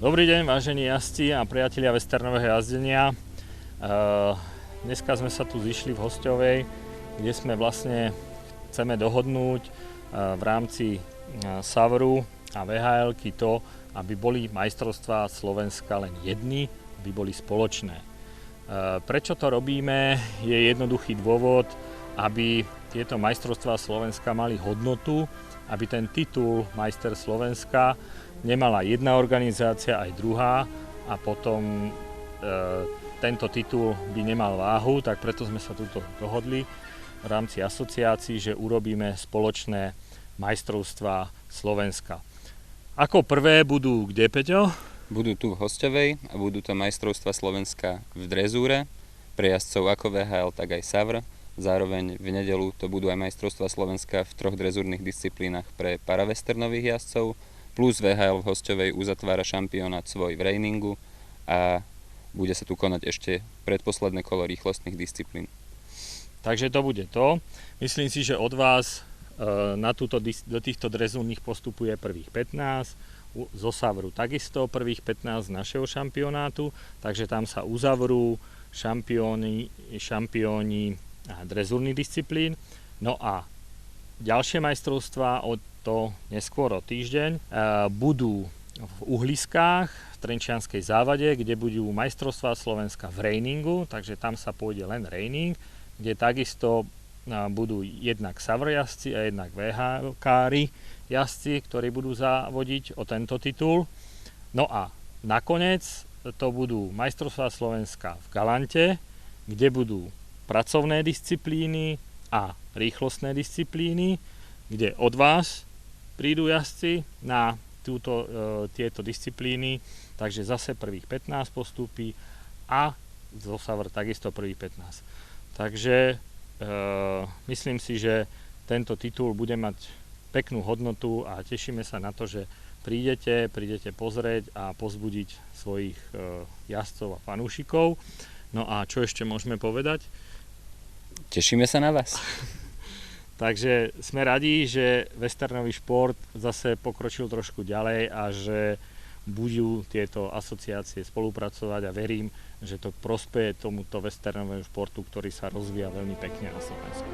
Dobrý deň, vážení jazdci a priatelia westernového jazdenia. Dneska sme sa tu zišli v Hosťovej, kde sme vlastne chceme dohodnúť v rámci Savru a VHL-ky to, aby boli majstrovstvá Slovenska len jedny, aby boli spoločné. Prečo to robíme? Je jednoduchý dôvod, aby tieto majstrovstvá Slovenska mali hodnotu, aby ten titul majster Slovenska nemala jedna organizácia aj druhá a potom tento titul by nemal váhu, tak preto sme sa tuto dohodli v rámci asociácií, že urobíme spoločné majstrovstvá Slovenska. Ako prvé budú kde, Peťo? Budú tu v Hosťovej a budú to majstrovstvá Slovenska v drezúre pre jazdcov ako VHL, tak aj Savr. Zároveň v nedeľu to budú aj majstrovstvá Slovenska v 3 drezúrnych disciplínach pre parawesternových jazdcov, plus VHL v Hosťovej uzatvára šampionát svoj v reiningu a bude sa tu konať ešte predposledné kolo rýchlostných disciplín. Takže to bude to. Myslím si, že od vás do týchto drezúrnych postupuje prvých 15, zo Savru takisto prvých 15 našeho šampionátu, takže tam sa uzavrú šampióni drezúrnych disciplín. No a ďalšie majstrovstvá o to neskôr o týždeň budú v Uhliskách, v Trenčianskej závade, kde budú majstrovstvá Slovenska v reiningu, takže tam sa pôjde len reining, kde takisto budú jednak Savr jazdci a jednak VHL-kári jazdci, ktorí budú závodiť o tento titul. No a nakoniec to budú majstrovstvá Slovenska v Galante, kde budú pracovné disciplíny a rýchlostné disciplíny, kde od vás prídu jazdci na tieto disciplíny, takže zase prvých 15 postupí a zo Savr takisto prvých 15. Takže myslím si, že tento titul bude mať peknú hodnotu a tešíme sa na to, že prídete pozrieť a povzbudiť svojich jazdcov a fanúšikov. No a čo ešte môžeme povedať? Tešíme sa na vás. Takže sme radi, že westernový šport zase pokročil trošku ďalej a že budú tieto asociácie spolupracovať a verím, že to prospeje tomuto westernovému športu, ktorý sa rozvíja veľmi pekne na Slovensku.